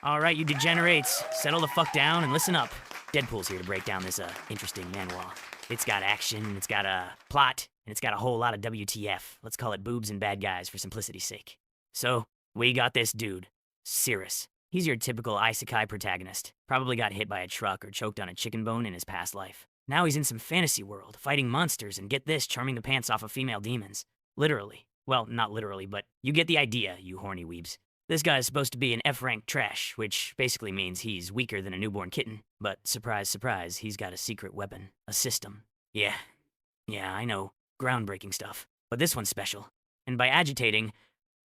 All right, you degenerates, settle the fuck down and listen up. Deadpool's here to break down this interesting manhwa. It's got action, it's got a plot, and it's got a whole lot of WTF. Let's call it boobs and bad guys for simplicity's sake. So, we got this dude, Cirrus. He's your typical isekai protagonist. Probably got hit by a truck or choked on a chicken bone in his past life. Now he's in some fantasy world, fighting monsters and get this, charming the pants off of female demons. Literally. Well, not literally, but you get the idea, you horny weebs. This guy's supposed to be an F-rank trash, which basically means he's weaker than a newborn kitten. But surprise, surprise, he's got a secret weapon, a system. Yeah, I know, groundbreaking stuff. But this one's special. And by agitating,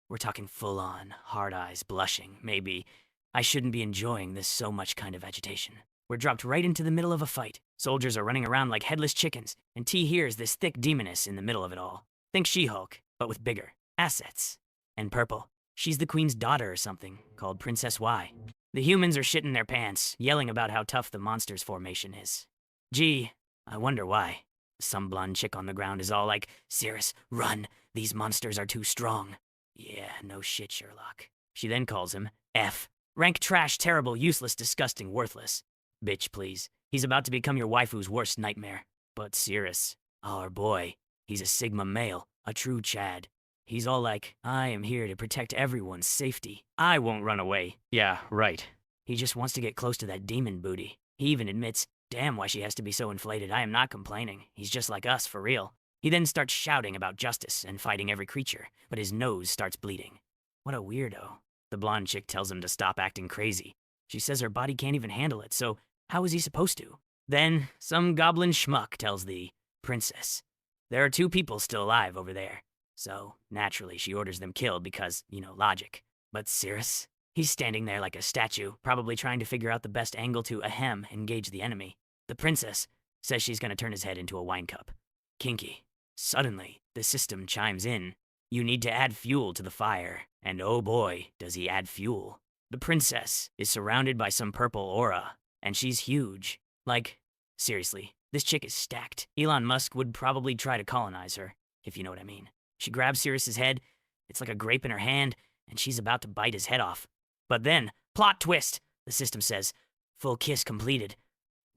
we're talking full-on, hard eyes, blushing, maybe. I shouldn't be enjoying this so much kind of agitation. We're dropped right into the middle of a fight. Soldiers are running around like headless chickens, and T here's this thick demoness in the middle of it all. Think She-Hulk, but with bigger assets. And purple. She's the queen's daughter or something, called Princess Y. The humans are shitting their pants, yelling about how tough the monster's formation is. Gee, I wonder why. Some blonde chick on the ground is all like, Cirrus, run, these monsters are too strong. Yeah, no shit, Sherlock. She then calls him F. Rank trash, terrible, useless, disgusting, worthless. Bitch, please. He's about to become your waifu's worst nightmare. But Cirrus, our boy, he's a Sigma male, a true Chad. He's all like, I am here to protect everyone's safety. I won't run away. Yeah, right. He just wants to get close to that demon booty. He even admits, damn, why she has to be so inflated. I am not complaining. He's just like us, for real. He then starts shouting about justice and fighting every creature, but his nose starts bleeding. What a weirdo. The blonde chick tells him to stop acting crazy. She says her body can't even handle it, so how is he supposed to? Then, some goblin schmuck tells the princess, there are 2 people still alive over there. So, naturally, she orders them killed because, logic. But Cirrus? He's standing there like a statue, probably trying to figure out the best angle to Ahem, engage the enemy. The princess says she's gonna turn his head into a wine cup. Kinky. Suddenly, the system chimes in. You need to add fuel to the fire. And oh boy, does he add fuel. The princess is surrounded by some purple aura, and she's huge. Like, seriously, this chick is stacked. Elon Musk would probably try to colonize her, if you know what I mean. She grabs Cirrus's head, it's like a grape in her hand, and she's about to bite his head off. But then, plot twist, the system says, full kiss completed.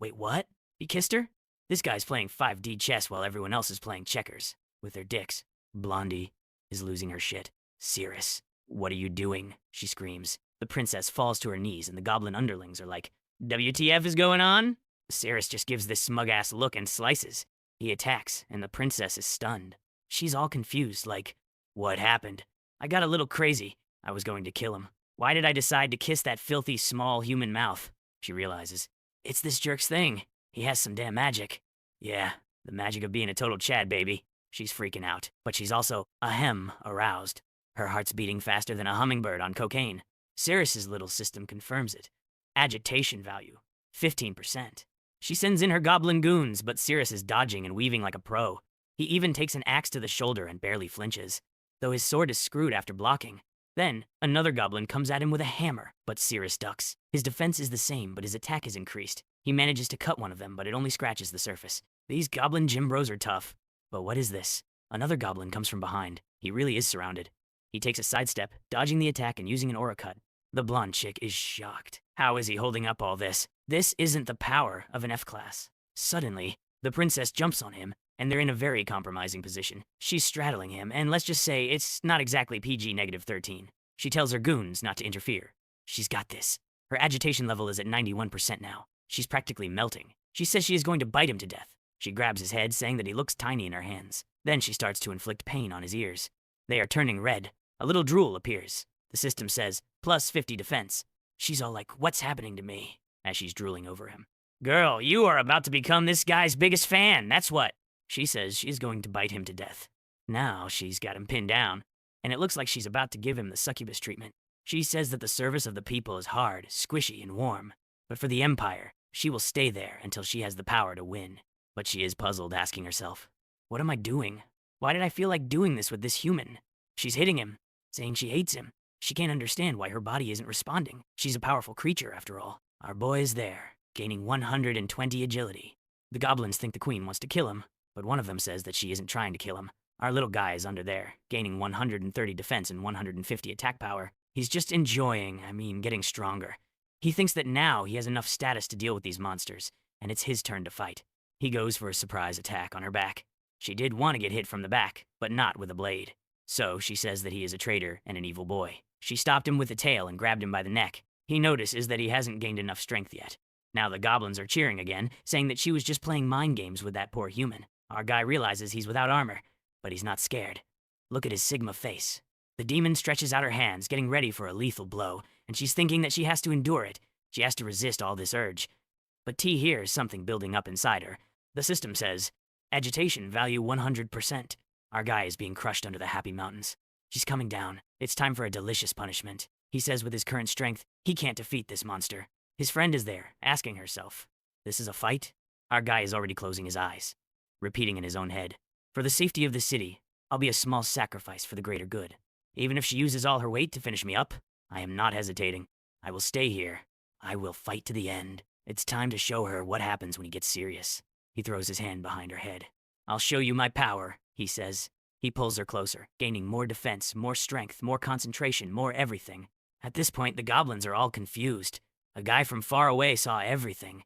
Wait, what? He kissed her? This guy's playing 5D chess while everyone else is playing checkers, with their dicks. Blondie is losing her shit. Cirrus, what are you doing? She screams. The princess falls to her knees, and the goblin underlings are like, WTF is going on? Cirrus just gives this smug-ass look and slices. He attacks, and the princess is stunned. She's all confused, like, what happened? I got a little crazy. I was going to kill him. Why did I decide to kiss that filthy, small human mouth? She realizes. It's this jerk's thing. He has some damn magic. Yeah, the magic of being a total Chad, baby. She's freaking out, but she's also, ahem, aroused. Her heart's beating faster than a hummingbird on cocaine. Cirrus's little system confirms it. Agitation value, 15%. She sends in her goblin goons, but Cirrus is dodging and weaving like a pro. He even takes an axe to the shoulder and barely flinches, though his sword is screwed after blocking. Then, another goblin comes at him with a hammer, but Cirrus ducks. His defense is the same, but his attack is increased. He manages to cut one of them, but it only scratches the surface. These goblin gym bros are tough. But what is this? Another goblin comes from behind. He really is surrounded. He takes a sidestep, dodging the attack and using an aura cut. The blonde chick is shocked. How is he holding up all this? This isn't the power of an F-class. Suddenly, the princess jumps on him, and they're in a very compromising position. She's straddling him, and let's just say it's not exactly PG-13. She tells her goons not to interfere. She's got this. Her agitation level is at 91% now. She's practically melting. She says she is going to bite him to death. She grabs his head, saying that he looks tiny in her hands. Then she starts to inflict pain on his ears. They are turning red. A little drool appears. The system says, plus 50 defense. She's all like, what's happening to me? As she's drooling over him. Girl, you are about to become this guy's biggest fan, that's what. She says she's going to bite him to death. Now she's got him pinned down, and it looks like she's about to give him the succubus treatment. She says that the service of the people is hard, squishy, and warm. But for the Empire, she will stay there until she has the power to win. But she is puzzled, asking herself, what am I doing? Why did I feel like doing this with this human? She's hitting him, saying she hates him. She can't understand why her body isn't responding. She's a powerful creature, after all. Our boy is there, gaining 120 agility. The goblins think the queen wants to kill him, but one of them says that she isn't trying to kill him. Our little guy is under there, gaining 130 defense and 150 attack power. He's just enjoying, getting stronger. He thinks that now he has enough status to deal with these monsters, and it's his turn to fight. He goes for a surprise attack on her back. She did want to get hit from the back, but not with a blade. So she says that he is a traitor and an evil boy. She stopped him with the tail and grabbed him by the neck. He notices that he hasn't gained enough strength yet. Now the goblins are cheering again, saying that she was just playing mind games with that poor human. Our guy realizes he's without armor, but he's not scared. Look at his Sigma face. The demon stretches out her hands, getting ready for a lethal blow, and she's thinking that she has to endure it. She has to resist all this urge. But T hears something building up inside her. The system says, agitation value 100%. Our guy is being crushed under the happy mountains. She's coming down. It's time for a delicious punishment. He says with his current strength, he can't defeat this monster. His friend is there, asking herself, this is a fight? Our guy is already closing his eyes, repeating in his own head, for the safety of the city, I'll be a small sacrifice for the greater good. Even if she uses all her weight to finish me up, I am not hesitating. I will stay here. I will fight to the end. It's time to show her what happens when he gets serious. He throws his hand behind her head. I'll show you my power, he says. He pulls her closer, gaining more defense, more strength, more concentration, more everything. At this point, the goblins are all confused. A guy from far away saw everything.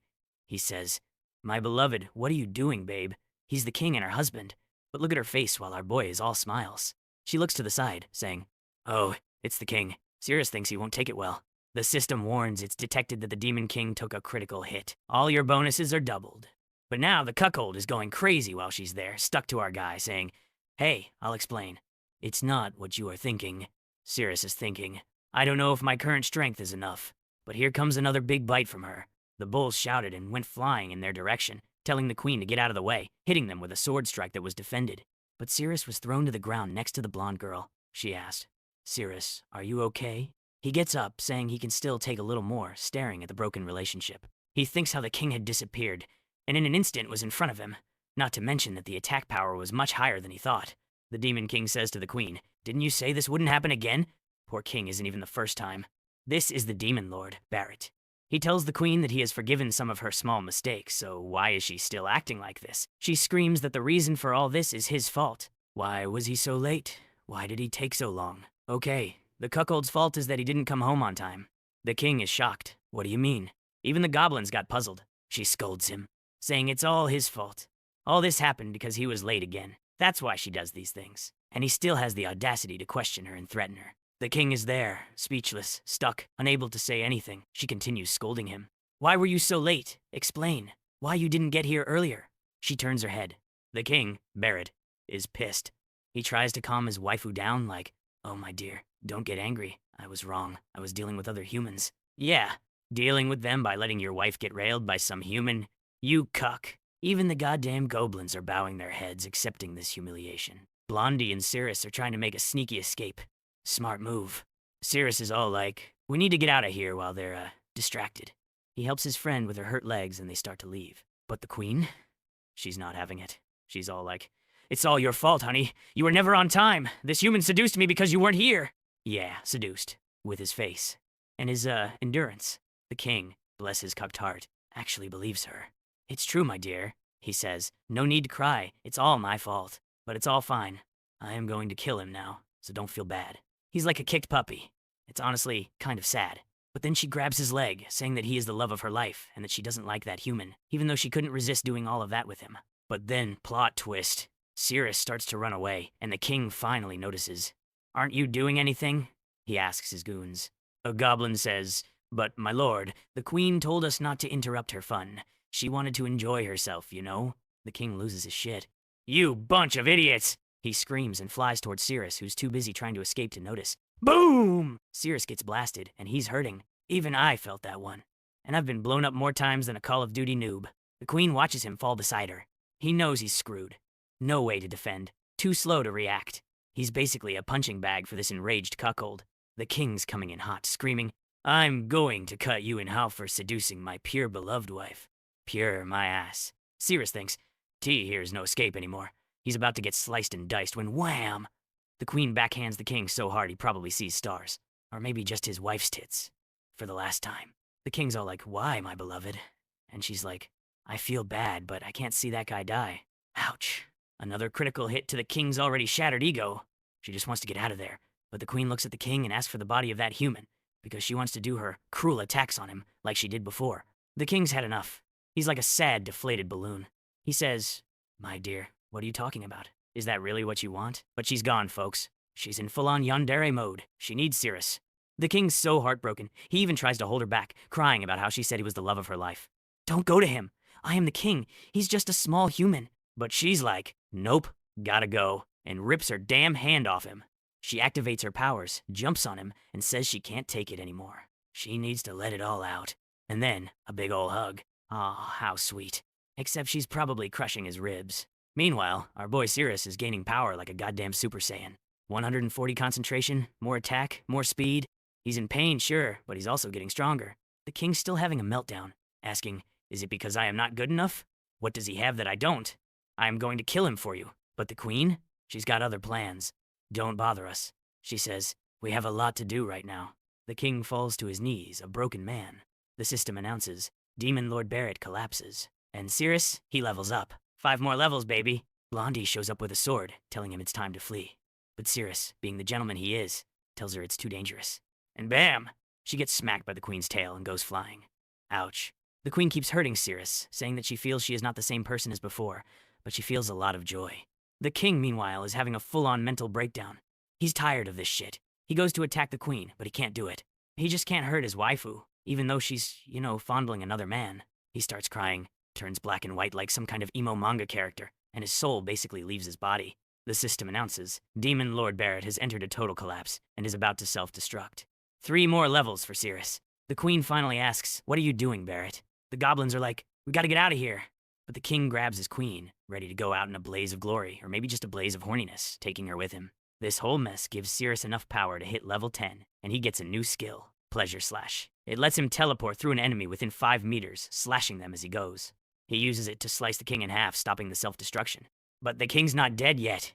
He says, my beloved, what are you doing, babe? He's the king and her husband. But look at her face while our boy is all smiles. She looks to the side, saying, oh, it's the king. Sirius thinks he won't take it well. The system warns it's detected that the Demon King took a critical hit. All your bonuses are doubled. But now the cuckold is going crazy while she's there, stuck to our guy, saying, hey, I'll explain. It's not what you are thinking. Sirius is thinking, I don't know if my current strength is enough. But here comes another big bite from her. The bulls shouted and went flying in their direction, telling the queen to get out of the way, hitting them with a sword strike that was defended. But Sirius was thrown to the ground next to the blonde girl. She asked, Sirius, are you okay? He gets up, saying he can still take a little more, staring at the broken relationship. He thinks how the king had disappeared, and in an instant was in front of him. Not to mention that the attack power was much higher than he thought. The Demon King says to the queen, didn't you say this wouldn't happen again? Poor king isn't even the first time. This is the Demon Lord, Barrett. He tells the queen that he has forgiven some of her small mistakes, so why is she still acting like this? She screams that the reason for all this is his fault. Why was he so late? Why did he take so long? Okay, the cuckold's fault is that he didn't come home on time. The king is shocked. What do you mean? Even the goblins got puzzled. She scolds him, saying it's all his fault. All this happened because he was late again. That's why she does these things. And he still has the audacity to question her and threaten her. The king is there, speechless, stuck, unable to say anything. She continues scolding him. Why were you so late? Explain. Why you didn't get here earlier? She turns her head. The king, Barrett, is pissed. He tries to calm his waifu down like, oh my dear, don't get angry. I was wrong. I was dealing with other humans. Yeah, dealing with them by letting your wife get railed by some human? You cuck. Even the goddamn goblins are bowing their heads, accepting this humiliation. Blondie and Sirius are trying to make a sneaky escape. Smart move. Sirius is all like, we need to get out of here while they're, distracted. He helps his friend with her hurt legs and they start to leave. But the queen? She's not having it. She's all like, it's all your fault, honey. You were never on time. This human seduced me because you weren't here. Yeah, seduced. With his face. And his, endurance. The king, bless his cucked heart, actually believes her. It's true, my dear, he says. No need to cry. It's all my fault. But it's all fine. I am going to kill him now, so don't feel bad. He's like a kicked puppy. It's honestly kind of sad. But then she grabs his leg, saying that he is the love of her life and that she doesn't like that human, even though she couldn't resist doing all of that with him. But then, plot twist, Sirius starts to run away, and the king finally notices. Aren't you doing anything? He asks his goons. A goblin says, but my lord, the queen told us not to interrupt her fun. She wanted to enjoy herself, you know? The king loses his shit. You bunch of idiots! He screams and flies towards Sirius, who's too busy trying to escape to notice. Boom! Sirius gets blasted, and he's hurting. Even I felt that one. And I've been blown up more times than a Call of Duty noob. The queen watches him fall beside her. He knows he's screwed. No way to defend. Too slow to react. He's basically a punching bag for this enraged cuckold. The king's coming in hot, screaming, I'm going to cut you in half for seducing my pure beloved wife. Pure, my ass. Sirius thinks, T here's no escape anymore. He's about to get sliced and diced when wham! The queen backhands the king so hard he probably sees stars. Or maybe just his wife's tits. For the last time. The king's all like, why, my beloved? And she's like, I feel bad, but I can't see that guy die. Ouch. Another critical hit to the king's already shattered ego. She just wants to get out of there. But the queen looks at the king and asks for the body of that human. because she wants to do her cruel attacks on him like she did before. The king's had enough. He's like a sad, deflated balloon. He says, "My dear, what are you talking about? Is that really what you want?" But she's gone, folks. She's in full-on yandere mode. She needs Cirrus. The king's so heartbroken, he even tries to hold her back, crying about how she said he was the love of her life. "Don't go to him. I am the king. He's just a small human." But she's like, "Nope, gotta go," and rips her damn hand off him. She activates her powers, jumps on him, and says she can't take it anymore. She needs to let it all out. And then, a big ol' hug. Aw, how sweet. Except she's probably crushing his ribs. Meanwhile, our boy Cirrus is gaining power like a goddamn Super Saiyan. 140 concentration, more attack, more speed. He's in pain, sure, but he's also getting stronger. The king's still having a meltdown, asking, "Is it because I am not good enough? What does he have that I don't? I am going to kill him for you." But the queen? She's got other plans. "Don't bother us," she says. "We have a lot to do right now." The king falls to his knees, a broken man. The system announces, Demon Lord Barrett collapses. And Cirrus, he levels up. 5 more levels, baby. Blondie shows up with a sword, telling him it's time to flee. But Cirrus, being the gentleman he is, tells her it's too dangerous. And bam! She gets smacked by the queen's tail and goes flying. Ouch. The queen keeps hurting Cirrus, saying that she feels she is not the same person as before, but she feels a lot of joy. The king, meanwhile, is having a full-on mental breakdown. He's tired of this shit. He goes to attack the queen, but he can't do it. He just can't hurt his waifu, even though she's, fondling another man. He starts crying, turns black and white like some kind of emo manga character, and his soul basically leaves his body. The system announces, Demon Lord Barrett has entered a total collapse and is about to self-destruct. 3 more levels for Cirrus. The queen finally asks, "What are you doing, Barrett?" The goblins are like, "We gotta get out of here." But the king grabs his queen, ready to go out in a blaze of glory, or maybe just a blaze of horniness, taking her with him. This whole mess gives Cirrus enough power to hit level 10, and he gets a new skill, Pleasure Slash. It lets him teleport through an enemy within 5 meters, slashing them as he goes. He uses it to slice the king in half, stopping the self-destruction. But the king's not dead yet.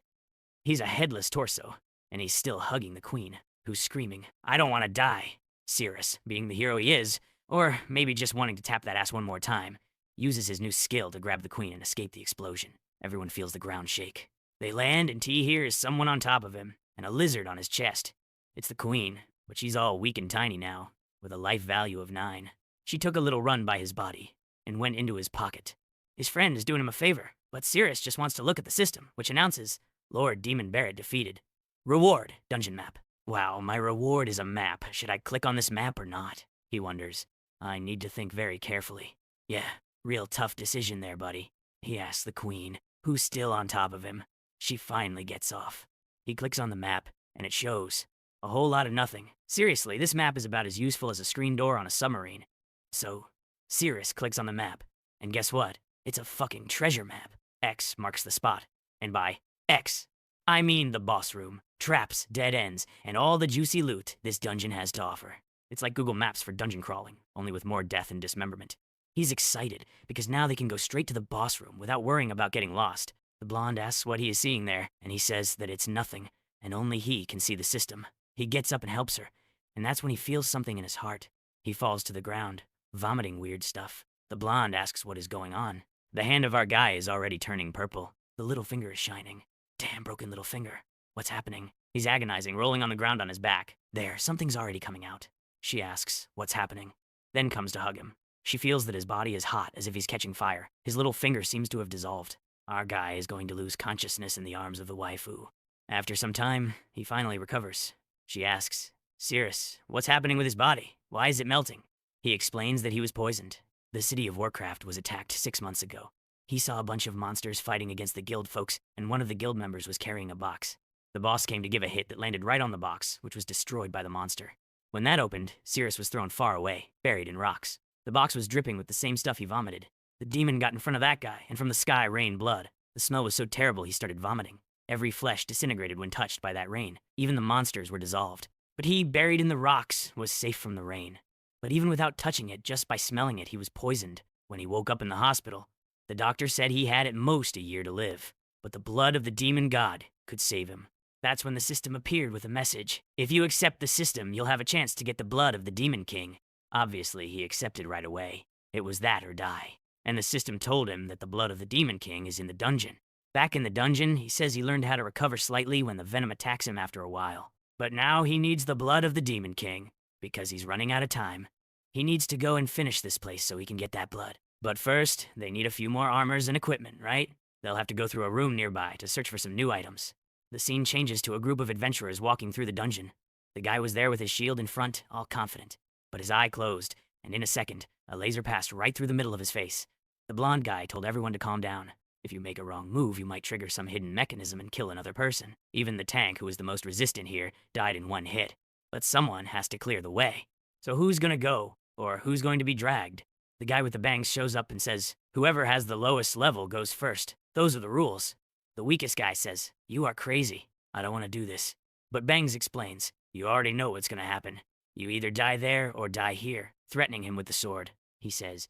He's a headless torso, and he's still hugging the queen, who's screaming, "I don't want to die." Cirrus, being the hero he is, or maybe just wanting to tap that ass one more time, uses his new skill to grab the queen and escape the explosion. Everyone feels the ground shake. They land, and T hears someone on top of him, and a lizard on his chest. It's the queen, but she's all weak and tiny now, with a life value of 9. She took a little run by his body, and went into his pocket. His friend is doing him a favor, but Cirrus just wants to look at the system, which announces, Lord Demon Barrett defeated. Reward, dungeon map. Wow, my reward is a map. Should I click on this map or not? He wonders. I need to think very carefully. Yeah, real tough decision there, buddy. He asks the queen, who's still on top of him. She finally gets off. He clicks on the map, and it shows. A whole lot of nothing. Seriously, this map is about as useful as a screen door on a submarine. So, Cirrus clicks on the map, and guess what? It's a fucking treasure map. X marks the spot. And by X, I mean the boss room, traps, dead ends, and all the juicy loot this dungeon has to offer. It's like Google Maps for dungeon crawling, only with more death and dismemberment. He's excited, because now they can go straight to the boss room without worrying about getting lost. The blonde asks what he is seeing there, and he says that it's nothing, and only he can see the system. He gets up and helps her, and that's when he feels something in his heart. He falls to the ground, vomiting weird stuff. The blonde asks what is going on. The hand of our guy is already turning purple. The little finger is shining. Damn broken little finger. What's happening? He's agonizing, rolling on the ground on his back. There, something's already coming out. She asks, what's happening? Then comes to hug him. She feels that his body is hot, as if he's catching fire. His little finger seems to have dissolved. Our guy is going to lose consciousness in the arms of the waifu. After some time, he finally recovers. She asks, Cirrus, what's happening with his body? Why is it melting? He explains that he was poisoned. The city of Warcraft was attacked 6 months ago. He saw a bunch of monsters fighting against the guild folks, and one of the guild members was carrying a box. The boss came to give a hit that landed right on the box, which was destroyed by the monster. When that opened, Cirrus was thrown far away, buried in rocks. The box was dripping with the same stuff he vomited. The demon got in front of that guy, and from the sky rained blood. The smell was so terrible he started vomiting. Every flesh disintegrated when touched by that rain. Even the monsters were dissolved. But he, buried in the rocks, was safe from the rain. But even without touching it, just by smelling it, he was poisoned. When he woke up in the hospital, the doctor said he had at most a year to live. But the blood of the demon god could save him. That's when the system appeared with a message. If you accept the system, you'll have a chance to get the blood of the demon king. Obviously, he accepted right away. It was that or die. And the system told him that the blood of the demon king is in the dungeon. Back in the dungeon, he says he learned how to recover slightly when the venom attacks him after a while. But now he needs the blood of the demon king, because he's running out of time. He needs to go and finish this place so he can get that blood. But first, they need a few more armors and equipment, right? They'll have to go through a room nearby to search for some new items. The scene changes to a group of adventurers walking through the dungeon. The guy was there with his shield in front, all confident. But his eye closed, and in a second, a laser passed right through the middle of his face. The blonde guy told everyone to calm down. If you make a wrong move, you might trigger some hidden mechanism and kill another person. Even the tank, who was the most resistant here, died in one hit. But someone has to clear the way. So who's gonna go? Or who's going to be dragged? The guy with the bangs shows up and says, whoever has the lowest level goes first. Those are the rules. The weakest guy says, you are crazy. I don't want to do this. But Bangs explains, you already know what's gonna happen. You either die there or die here, threatening him with the sword. He says,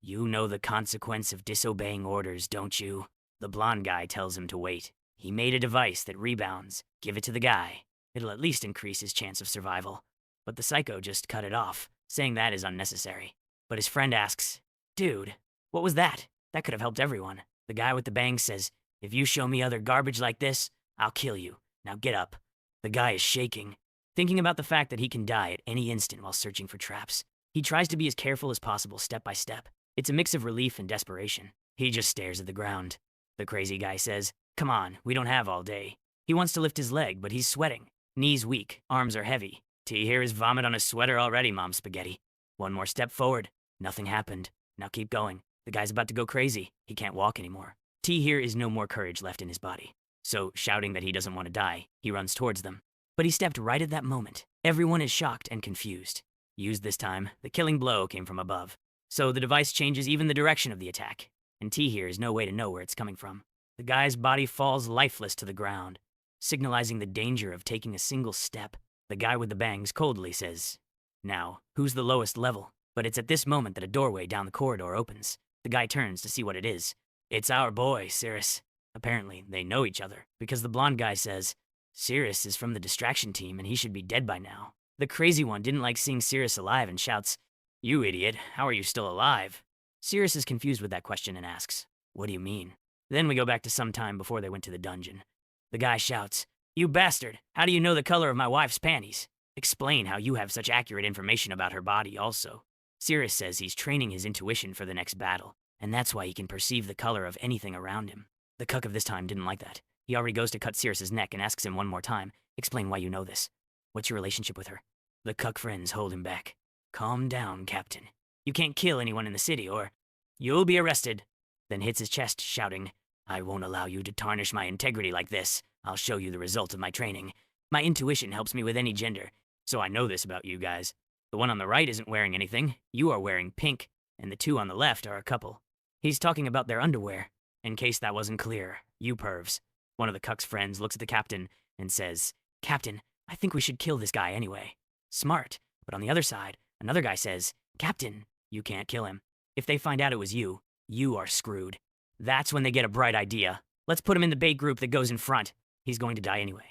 you know the consequence of disobeying orders, don't you? The blonde guy tells him to wait. He made a device that rebounds. Give it to the guy. It'll at least increase his chance of survival. But the psycho just cut it off, saying that is unnecessary. But his friend asks, dude, what was that? That could have helped everyone. The guy with the bangs says, if you show me other garbage like this, I'll kill you. Now get up. The guy is shaking, thinking about the fact that he can die at any instant while searching for traps. He tries to be as careful as possible step by step. It's a mix of relief and desperation. He just stares at the ground. The crazy guy says, come on, we don't have all day. He wants to lift his leg, but he's sweating. Knees weak, arms are heavy. T here is vomit on his sweater already, Mom Spaghetti. One more step forward. Nothing happened. Now keep going. The guy's about to go crazy. He can't walk anymore. T here is no more courage left in his body. So, shouting that he doesn't want to die, he runs towards them. But he stepped right at that moment. Everyone is shocked and confused. Used this time, the killing blow came from above. So the device changes even the direction of the attack. And T here is no way to know where it's coming from. The guy's body falls lifeless to the ground, signalizing the danger of taking a single step. The guy with the bangs coldly says, now, who's the lowest level? But it's at this moment that a doorway down the corridor opens. The guy turns to see what it is. It's our boy, Cirrus. Apparently, they know each other, because the blonde guy says, Cirrus is from the distraction team and he should be dead by now. The crazy one didn't like seeing Cirrus alive and shouts, you idiot, how are you still alive? Cirrus is confused with that question and asks, what do you mean? Then we go back to some time before they went to the dungeon. The guy shouts, you bastard, how do you know the color of my wife's panties? Explain how you have such accurate information about her body also. Cirrus says he's training his intuition for the next battle, and that's why he can perceive the color of anything around him. The cuck of this time didn't like that. He already goes to cut Cirrus's neck and asks him one more time, explain why you know this. What's your relationship with her? The cuck friends hold him back. Calm down, Captain. You can't kill anyone in the city or you'll be arrested. Then hits his chest, shouting, I won't allow you to tarnish my integrity like this. I'll show you the result of my training. My intuition helps me with any gender, so I know this about you guys. The one on the right isn't wearing anything. You are wearing pink, and the two on the left are a couple. He's talking about their underwear. In case that wasn't clear, you pervs. One of the cuck's friends looks at the captain and says, Captain, I think we should kill this guy anyway. Smart. But on the other side, another guy says, Captain, you can't kill him. If they find out it was you, you are screwed. That's when they get a bright idea. Let's put him in the bait group that goes in front. He's going to die anyway.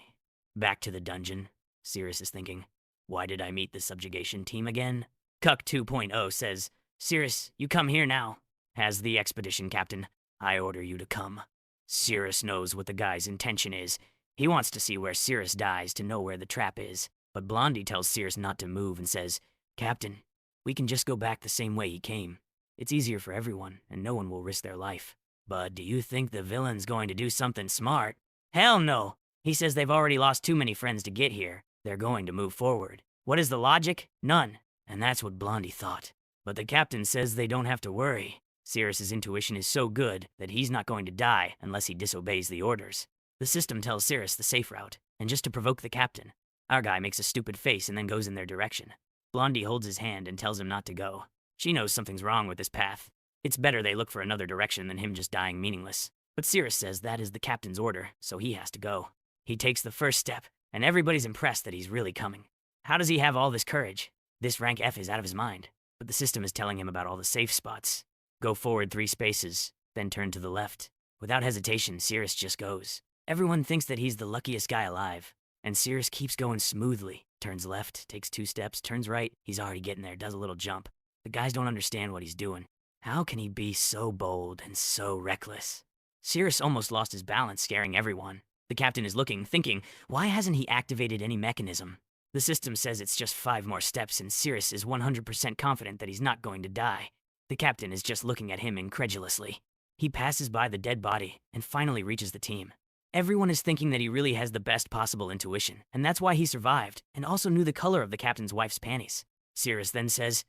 Back to the dungeon. Cirrus is thinking, why did I meet the subjugation team again? Cuck 2.0 says, Cirrus, you come here now. As the expedition captain, I order you to come. Cirrus knows what the guy's intention is. He wants to see where Cirrus dies to know where the trap is. But Blondie tells Cirrus not to move and says, Captain, we can just go back the same way he came. It's easier for everyone, and no one will risk their life. But do you think the villain's going to do something smart? Hell no! He says they've already lost too many friends to get here. They're going to move forward. What is the logic? None. And that's what Blondie thought. But the captain says they don't have to worry. Cirrus's intuition is so good that he's not going to die unless he disobeys the orders. The system tells Cirrus the safe route, and just to provoke the captain, our guy makes a stupid face and then goes in their direction. Blondie holds his hand and tells him not to go. She knows something's wrong with this path. It's better they look for another direction than him just dying meaningless. But Cirrus says that is the captain's order, so he has to go. He takes the first step, and everybody's impressed that he's really coming. How does he have all this courage? This rank F is out of his mind, but the system is telling him about all the safe spots. Go forward 3 spaces, then turn to the left. Without hesitation, Cirrus just goes. Everyone thinks that he's the luckiest guy alive, and Cirrus keeps going smoothly. Turns left, takes 2 steps, turns right, he's already getting there, does a little jump. The guys don't understand what he's doing. How can he be so bold and so reckless? Cirrus almost lost his balance, scaring everyone. The captain is looking, thinking, why hasn't he activated any mechanism? The system says it's just 5 more steps, and Cirrus is 100% confident that he's not going to die. The captain is just looking at him incredulously. He passes by the dead body and finally reaches the team. Everyone is thinking that he really has the best possible intuition, and that's why he survived, and also knew the color of the captain's wife's panties. Cirrus then says,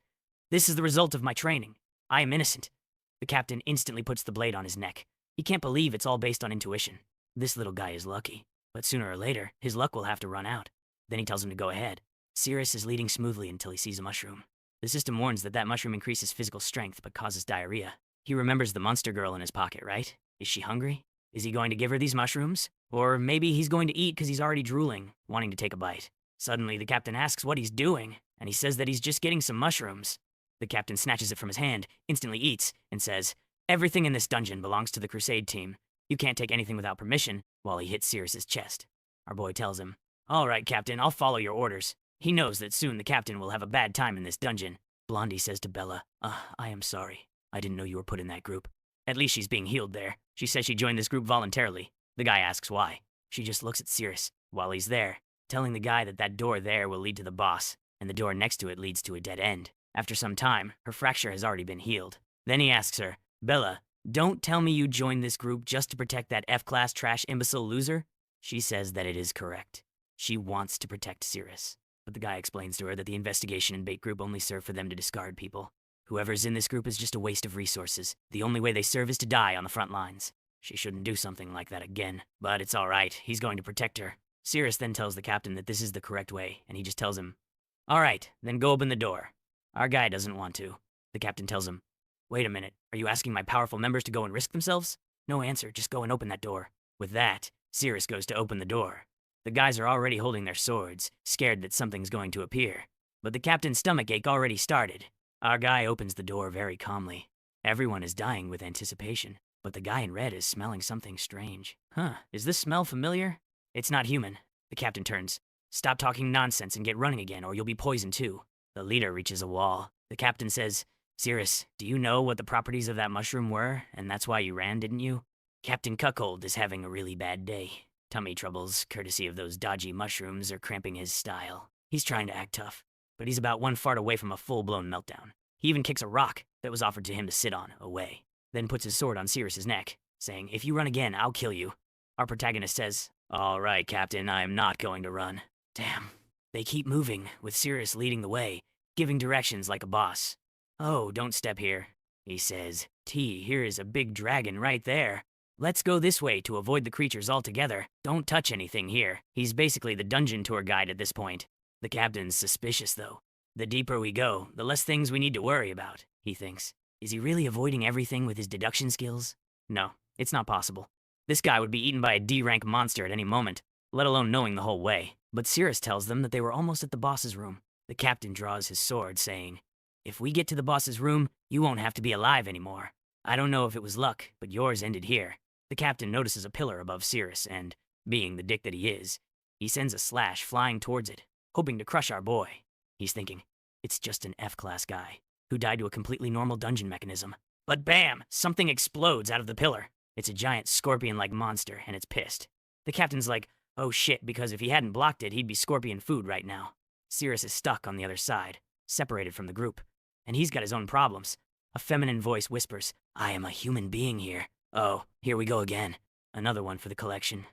"This is the result of my training. I am innocent." The captain instantly puts the blade on his neck. He can't believe it's all based on intuition. This little guy is lucky, but sooner or later, his luck will have to run out. Then he tells him to go ahead. Cirrus is leading smoothly until he sees a mushroom. The system warns that mushroom increases physical strength but causes diarrhea. He remembers the monster girl in his pocket, right? Is she hungry? Is he going to give her these mushrooms? Or maybe he's going to eat because he's already drooling, wanting to take a bite. Suddenly, the captain asks what he's doing, and he says that he's just getting some mushrooms. The captain snatches it from his hand, instantly eats, and says, "Everything in this dungeon belongs to the Crusade team. You can't take anything without permission," while he hits Cirrus's chest. Our boy tells him, "All right, Captain, I'll follow your orders." He knows that soon the captain will have a bad time in this dungeon. Blondie says to Bella, "I am sorry. I didn't know you were put in that group." At least she's being healed there. She says she joined this group voluntarily. The guy asks why. She just looks at Cirrus while he's there, telling the guy that door there will lead to the boss, and the door next to it leads to a dead end. After some time, her fracture has already been healed. Then he asks her, "Bella, don't tell me you joined this group just to protect that F-class trash imbecile loser?" She says that it is correct. She wants to protect Cirrus. But the guy explains to her that the investigation and bait group only serve for them to discard people. Whoever's in this group is just a waste of resources. The only way they serve is to die on the front lines. She shouldn't do something like that again. But it's all right. He's going to protect her. Cirrus then tells the captain that this is the correct way, and he just tells him, "All right, then go open the door." Our guy doesn't want to. The captain tells him, "Wait a minute. Are you asking my powerful members to go and risk themselves?" "No answer. Just go and open that door." With that, Cirrus goes to open the door. The guys are already holding their swords, scared that something's going to appear. But the captain's stomachache already started. Our guy opens the door very calmly. Everyone is dying with anticipation, but the guy in red is smelling something strange. Is this smell familiar? It's not human. The captain turns. "Stop talking nonsense and get running again, or you'll be poisoned too." The leader reaches a wall. The captain says, "Cirrus, do you know what the properties of that mushroom were, and that's why you ran, didn't you?" Captain Cuckold is having a really bad day. Tummy troubles, courtesy of those dodgy mushrooms, are cramping his style. He's trying to act tough, but he's about one fart away from a full-blown meltdown. He even kicks a rock that was offered to him to sit on away, then puts his sword on Cirrus's neck, saying, "If you run again, I'll kill you." Our protagonist says, "All right, Captain, I am not going to run." Damn. They keep moving, with Cirrus leading the way, giving directions like a boss. "Oh, don't step here," he says. Here is a big dragon right there. Let's go this way to avoid the creatures altogether. Don't touch anything here." He's basically the dungeon tour guide at this point. The captain's suspicious, though. The deeper we go, the less things we need to worry about, he thinks. Is he really avoiding everything with his deduction skills? No, it's not possible. This guy would be eaten by a D-rank monster at any moment, let alone knowing the whole way. But Cirrus tells them that they were almost at the boss's room. The captain draws his sword, saying, "If we get to the boss's room, you won't have to be alive anymore. I don't know if it was luck, but yours ended here." The captain notices a pillar above Cirrus, and, being the dick that he is, he sends a slash flying towards it, hoping to crush our boy. He's thinking, it's just an F-class guy, who died to a completely normal dungeon mechanism. But bam! Something explodes out of the pillar. It's a giant scorpion-like monster, and it's pissed. The captain's like, oh shit, because if he hadn't blocked it, he'd be scorpion food right now. Cirrus is stuck on the other side, separated from the group, and he's got his own problems. A feminine voice whispers, "I am a human being here." Oh, here we go again. Another one for the collection.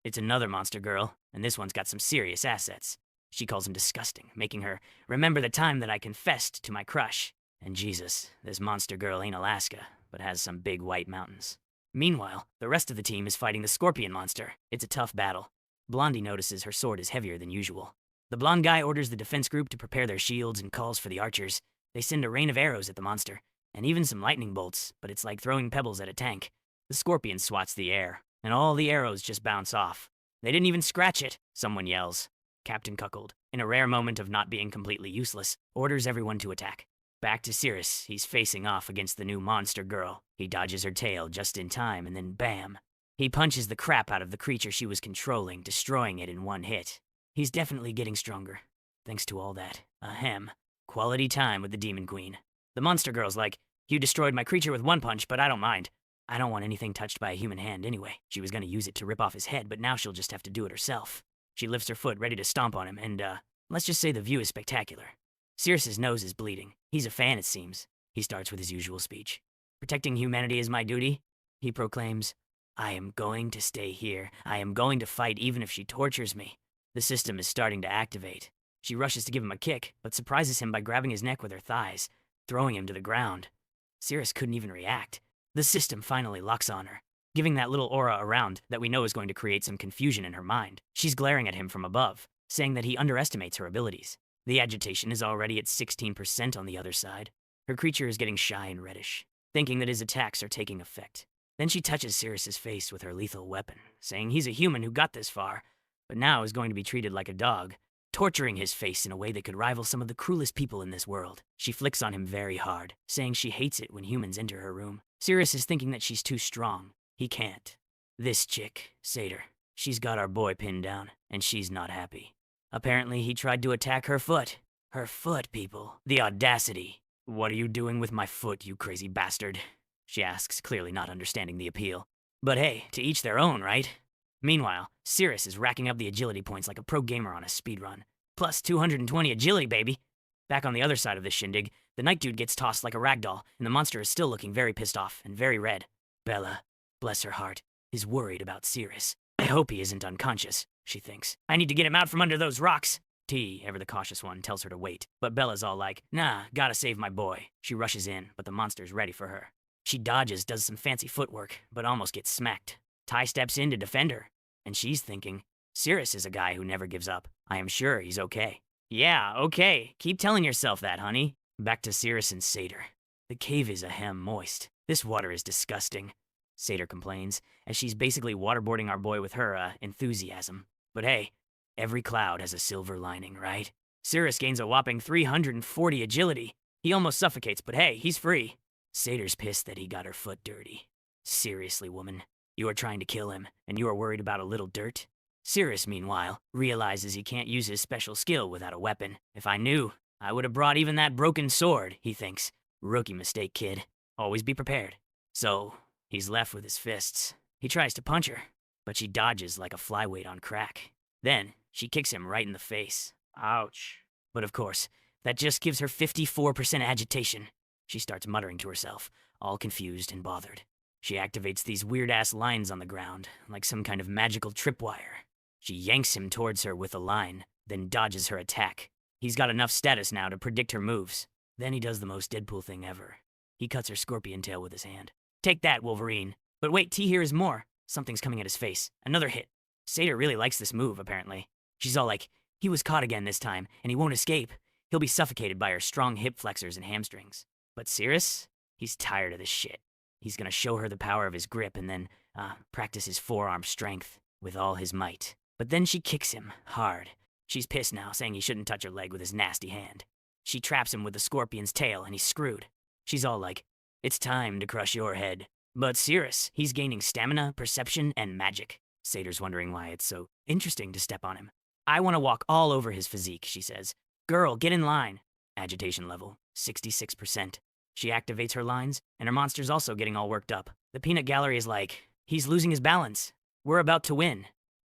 It's another monster girl, and this one's got some serious assets. She calls him disgusting, making her remember the time that I confessed to my crush. And Jesus, this monster girl ain't Alaska, but has some big white mountains. Meanwhile, the rest of the team is fighting the scorpion monster. It's a tough battle. Blondie notices her sword is heavier than usual. The blonde guy orders the defense group to prepare their shields and calls for the archers. They send a rain of arrows at the monster, and even some lightning bolts, but it's like throwing pebbles at a tank. The scorpion swats the air, and all the arrows just bounce off. They didn't even scratch it, someone yells. Captain Cuckold, in a rare moment of not being completely useless, orders everyone to attack. Back to Cirrus, he's facing off against the new monster girl. He dodges her tail just in time, and then bam! He punches the crap out of the creature she was controlling, destroying it in one hit. He's definitely getting stronger, thanks to all that. Ahem. Quality time with the Demon Queen. The monster girl's like, "You destroyed my creature with one punch, but I don't mind. I don't want anything touched by a human hand anyway." She was gonna use it to rip off his head, but now she'll just have to do it herself. She lifts her foot, ready to stomp on him, and Let's just say the view is spectacular. Sirius's nose is bleeding. He's a fan, it seems. He starts with his usual speech. Protecting humanity is my duty, he proclaims. I am going to stay here. I am going to fight even if she tortures me. The system is starting to activate. She rushes to give him a kick, but surprises him by grabbing his neck with her thighs, throwing him to the ground. Sirius couldn't even react. The system finally locks on her, giving that little aura around that we know is going to create some confusion in her mind. She's glaring at him from above, saying that he underestimates her abilities. The agitation is already at 16% on the other side. Her creature is getting shy and reddish, thinking that his attacks are taking effect. Then she touches Sirius's face with her lethal weapon, saying he's a human who got this far, but now is going to be treated like a dog, torturing his face in a way that could rival some of the cruelest people in this world. She flicks on him very hard, saying she hates it when humans enter her room. Sirius is thinking that she's too strong. He can't. This chick, Satyr, she's got our boy pinned down, and she's not happy. Apparently, he tried to attack her foot. Her foot, people. The audacity. What are you doing with my foot, you crazy bastard? She asks, clearly not understanding the appeal. But hey, to each their own, right? Meanwhile, Sirius is racking up the agility points like a pro gamer on a speedrun. Plus 220 agility, baby. Back on the other side of this shindig, the night dude gets tossed like a ragdoll, and the monster is still looking very pissed off and very red. Bella, bless her heart, is worried about Sirius. I hope he isn't unconscious, she thinks. I need to get him out from under those rocks. T, ever the cautious one, tells her to wait, but Bella's all like, nah, gotta save my boy. She rushes in, but the monster's ready for her. She dodges, does some fancy footwork, but almost gets smacked. Ty steps in to defend her, and she's thinking, Sirius is a guy who never gives up. I am sure he's okay. Yeah, okay. Keep telling yourself that, honey. Back to Sirius and Satyr. The cave is ahem moist. This water is disgusting, Satyr complains, as she's basically waterboarding our boy with her, enthusiasm. But hey, every cloud has a silver lining, right? Sirius gains a whopping 340 agility. He almost suffocates, but hey, he's free. Satyr's pissed that he got her foot dirty. Seriously, woman. You are trying to kill him, and you are worried about a little dirt? Sirius, meanwhile, realizes he can't use his special skill without a weapon. If I knew, I would have brought even that broken sword, he thinks. Rookie mistake, kid. Always be prepared. So, he's left with his fists. He tries to punch her, but she dodges like a flyweight on crack. Then, she kicks him right in the face. Ouch. But of course, that just gives her 54% agitation. She starts muttering to herself, all confused and bothered. She activates these weird-ass lines on the ground, like some kind of magical tripwire. She yanks him towards her with a line, then dodges her attack. He's got enough status now to predict her moves. Then he does the most Deadpool thing ever. He cuts her scorpion tail with his hand. Take that, Wolverine. But wait, T here is more. Something's coming at his face. Another hit. Satyr really likes this move, apparently. She's all like, he was caught again this time, and he won't escape. He'll be suffocated by her strong hip flexors and hamstrings. But Sirius? He's tired of this shit. He's gonna show her the power of his grip and then, practice his forearm strength with all his might. But then she kicks him, hard. She's pissed now, saying he shouldn't touch her leg with his nasty hand. She traps him with the scorpion's tail and he's screwed. She's all like, it's time to crush your head. But Sirius, he's gaining stamina, perception, and magic. Satyr's wondering why it's so interesting to step on him. I want to walk all over his physique, she says. Girl, get in line. Agitation level, 66%. She activates her lines, and her monster's also getting all worked up. The peanut gallery is like, he's losing his balance. We're about to win.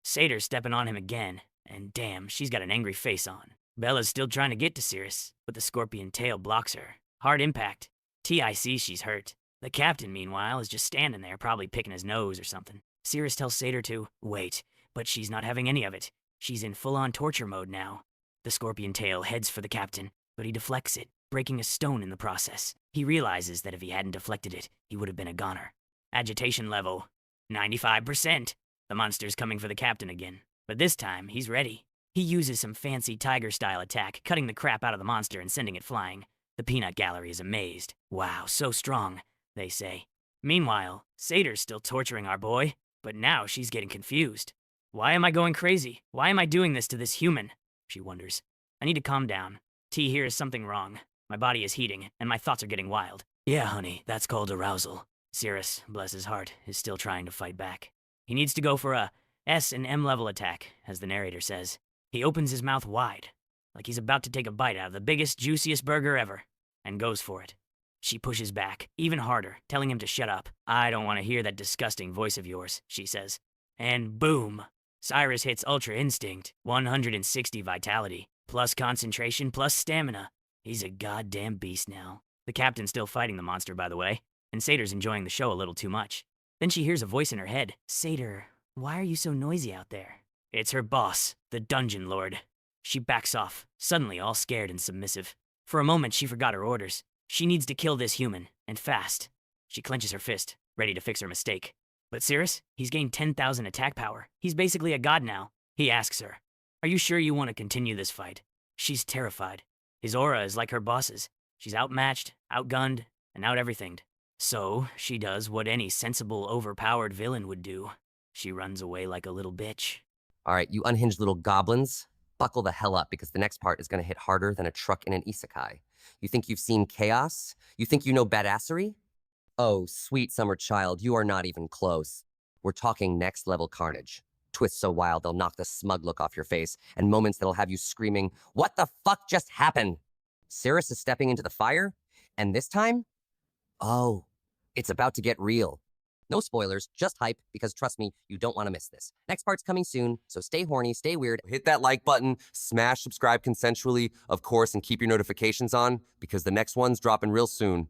Satyr's stepping on him again, and damn, she's got an angry face on. Bella's still trying to get to Sirius, but the scorpion tail blocks her. Hard impact. TIC, she's hurt. The captain, meanwhile, is just standing there, probably picking his nose or something. Sirius tells Satyr to wait, but she's not having any of it. She's in full-on torture mode now. The scorpion tail heads for the captain, but he deflects it, breaking a stone in the process. He realizes that if he hadn't deflected it, he would have been a goner. Agitation level, 95%. The monster's coming for the captain again, but this time, he's ready. He uses some fancy tiger-style attack, cutting the crap out of the monster and sending it flying. The peanut gallery is amazed. Wow, so strong, they say. Meanwhile, Satyr's still torturing our boy, but now she's getting confused. Why am I going crazy? Why am I doing this to this human? She wonders. I need to calm down. T, here is something wrong. My body is heating, and my thoughts are getting wild. Yeah, honey, that's called arousal. Sirius, bless his heart, is still trying to fight back. He needs to go for a S and M level attack, as the narrator says. He opens his mouth wide, like he's about to take a bite out of the biggest, juiciest burger ever, and goes for it. She pushes back, even harder, telling him to shut up. I don't want to hear that disgusting voice of yours, she says. And boom! Cyrus hits Ultra Instinct, 160 vitality. plus concentration, plus stamina. He's a goddamn beast now. The captain's still fighting the monster, by the way, and Sator's enjoying the show a little too much. Then she hears a voice in her head. Sator, why are you so noisy out there? It's her boss, the dungeon lord. She backs off, suddenly all scared and submissive. For a moment, she forgot her orders. She needs to kill this human, and fast. She clenches her fist, ready to fix her mistake. But Cirrus, he's gained 10,000 attack power. He's basically a god now. He asks her, are you sure you want to continue this fight? She's terrified. His aura is like her boss's. She's outmatched, outgunned, and out-everythinged. So, she does what any sensible, overpowered villain would do. She runs away like a little bitch. All right, you unhinged little goblins, buckle the hell up because the next part is going to hit harder than a truck in an isekai. You think you've seen chaos? You think you know badassery? Oh, sweet summer child, you are not even close. We're talking next level carnage. Twists so wild they'll knock the smug look off your face, and moments that'll have you screaming, what the fuck just happened? Cirrus is stepping into the fire, and this time, oh, it's about to get real. No spoilers, just hype, because trust me, you don't want to miss this. Next part's coming soon, so stay horny, stay weird. Hit that like button, smash subscribe consensually, of course, and keep your notifications on, because the next one's dropping real soon.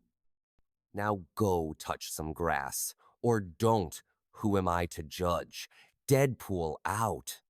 Now go touch some grass. Or don't. Who am I to judge? Deadpool out.